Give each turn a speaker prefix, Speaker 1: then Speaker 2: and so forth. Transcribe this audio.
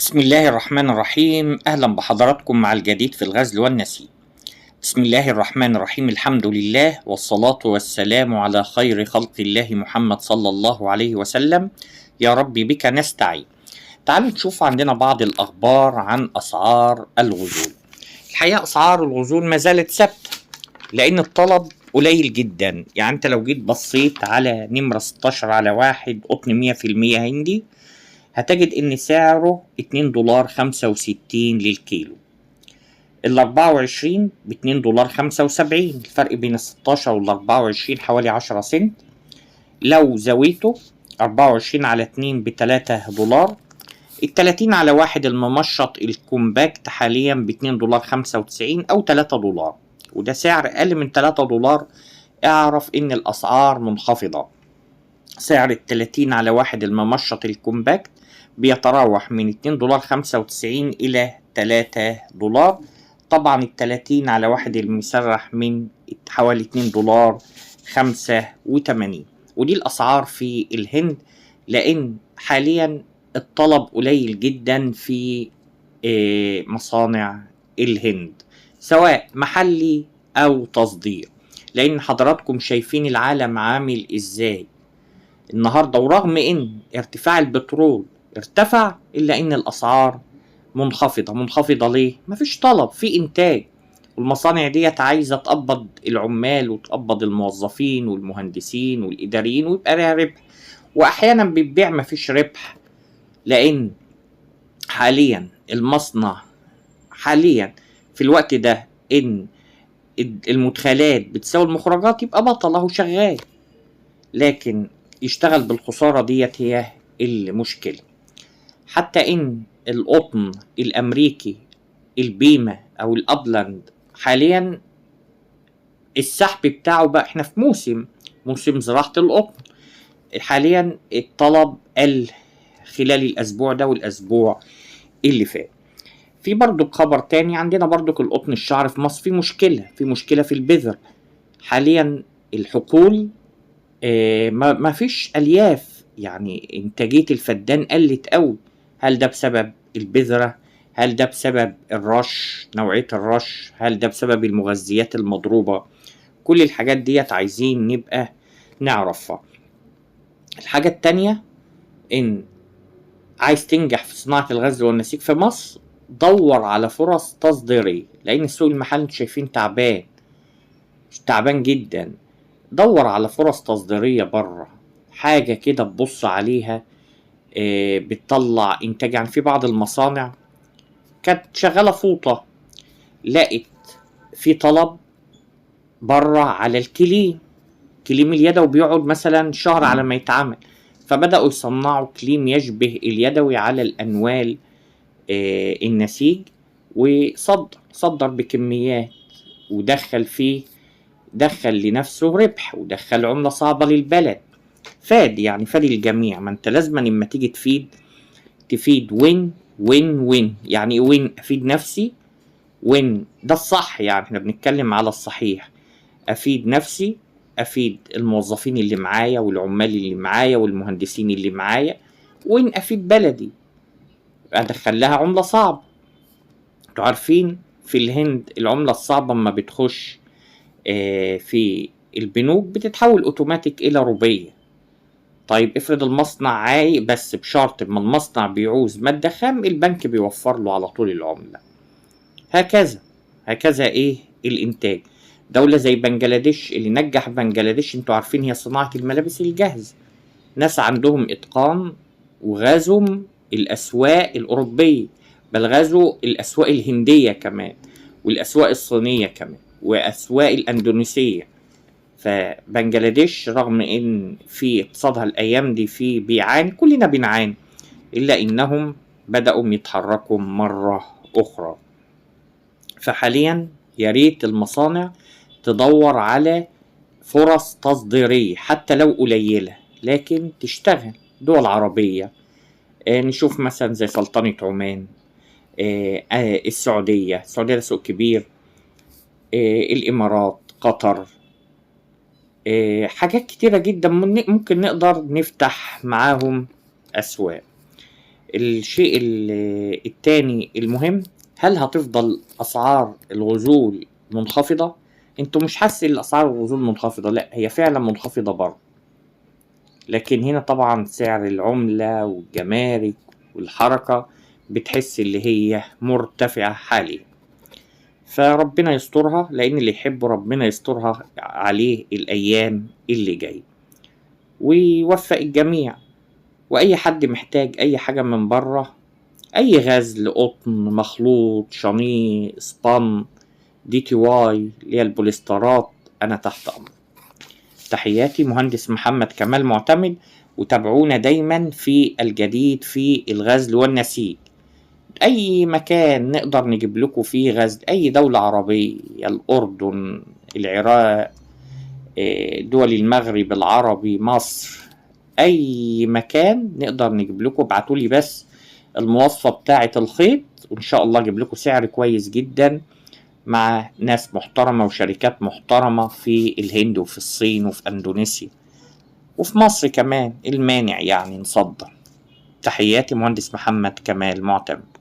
Speaker 1: بسم الله الرحمن الرحيم. أهلا بحضراتكم مع الجديد في الغزل والنسيج. بسم الله الرحمن الرحيم. الحمد لله والصلاة والسلام على خير خلق الله محمد صلى الله عليه وسلم. يا رب بك نستعين. تعالوا نشوف عندنا بعض الأخبار عن أسعار الغزول. الحقيقة أسعار الغزول ما زالت ثابتة لأن الطلب قليل جدا. يعني أنت لو جيت بصيت على نمرة 16 على واحد قطن 100% هندي هتجد ان سعره $2.65 للكيلو. ال 24 ب $2.75. الفرق بين ال 16 وال 24 حوالي 10 سنت. لو زاويته 24 على 2 ب $3. ال 30 على 1 الممشط الكومباكت حاليا ب $2.95 او $3، وده سعر اقل من $3. اعرف ان الاسعار منخفضة. سعر ال 30 على 1 الممشط الكومباكت بيتراوح من $2.95 إلى $3. طبعا ال 30 على 1 المسرح من حوالي $2.85. ودي الأسعار في الهند لأن حاليا الطلب قليل جدا في مصانع الهند سواء محلي أو تصدير، لأن حضراتكم شايفين العالم عامل إزاي النهاردة. ورغم ان ارتفاع البترول ارتفع الا ان الاسعار منخفضة. ليه؟ مفيش طلب، في انتاج، والمصانع ديت عايزة تقبض العمال وتقبض الموظفين والمهندسين والاداريين ويبقى لها ربح. واحيانا بتبيع مفيش ربح لان حاليا المصنع في الوقت ده ان المدخلات بتساوي المخرجات يبقى بطل اهو شغال، لكن يشتغل بالخسارة ديت هي المشكلة. حتى ان القطن الامريكي البيمة او الابلاند حاليا السحب بتاعه بقى، احنا في موسم زراعة القطن. حاليا الطلب قل خلال الاسبوع ده والاسبوع اللي فات. في برضو خبر تاني عندنا برضو القطن الشعر في مصر في مشكلة في البذر. حاليا الحقول ما فيش الياف، يعني انتاجية الفدان قلت قوي. هل ده بسبب البذرة؟ هل ده بسبب الرش، نوعية الرش؟ هل ده بسبب المغذيات المضروبة؟ كل الحاجات ديت عايزين نبقى نعرفها. الحاجة التانية ان عايز تنجح في صناعة الغزل والنسيج في مصر دور على فرص تصديرية، لان السوق المحلي انتوا شايفين تعبان جدا. دور على فرص تصديرية بره، حاجة كده تبص عليها بتطلع انتاج. يعني في بعض المصانع كانت شغالة فوطة، لقت في طلب بره على كليم اليدوي بيقعد مثلا شهر على ما يتعمل، فبدأوا يصنعوا كليم يشبه اليدوي على الأنوال النسيج، وصدر بكميات ودخل لنفسه ربح ودخل عملة صعبة للبلد. فاد الجميع. ما انت لازم لما تيجي تفيد وين وين وين. يعني وين؟ افيد نفسي، وين ده الصح، يعني احنا بنتكلم على الصحيح. افيد نفسي، افيد الموظفين اللي معايا والعمال اللي معايا والمهندسين اللي معايا، وين افيد بلدي ادخل لها عملة صعبة. انتوا عارفين في الهند العملة الصعبة اما بتخش في البنوك بتتحول اوتوماتيك الى روبية. طيب افرض المصنع عاي بس بشرط ما المصنع بيعوز مادة خام البنك بيوفر له على طول العملة. هكذا الانتاج. دولة زي بنجلاديش، اللي نجح بنجلاديش انتوا عارفين هي صناعة الملابس الجاهزة. ناس عندهم اتقان وغزوا الاسواق الاوروبية، بل غزوا الاسواق الهندية كمان والاسواق الصينية كمان واسواق الاندونيسية. فبنجلاديش رغم ان في اقتصادها الايام دي بيعاني، كلنا بنعاني، الا انهم بدأوا يتحركوا مرة اخرى. فحاليا يا ريت المصانع تدور على فرص تصديرية حتى لو قليلة لكن تشتغل. دول عربية نشوف مثلا زي سلطنة عمان، السعودية ده سوق كبير، الامارات، قطر، حاجات كتيرة جدا ممكن نقدر نفتح معاهم أسواق. الشيء التاني المهم، هل هتفضل اسعار الغزول منخفضة؟ انتوا مش حاسين الاسعار الغزول منخفضة، لا هي فعلا منخفضة برضه، لكن هنا طبعا سعر العملة والجمارك والحركة بتحس اللي هي مرتفعة حاليا. فربنا يسترها، لان اللي يحب ربنا يسترها عليه الايام اللي جاي، ويوفق الجميع. واي حد محتاج اي حاجة من بره، اي غزل، قطن، مخلوط، شنيه، سبان، دي تي واي اللي هي البوليسترات، انا تحت امر. تحياتي، مهندس محمد كمال معتمد، وتابعونا دايما في الجديد في الغزل والنسيج. اي مكان نقدر نجيب لكم فيه غزل، اي دولة عربية، الاردن، العراق، دول المغرب العربي، مصر، اي مكان نقدر نجيب لكم، ابعتولي بس المواصفة بتاعة الخيط، وان شاء الله اجيب لكم سعر كويس جدا مع ناس محترمة وشركات محترمة في الهند وفي الصين وفي اندونيسيا وفي مصر كمان، المانع يعني نصدر. تحياتي، مهندس محمد كمال معتمد.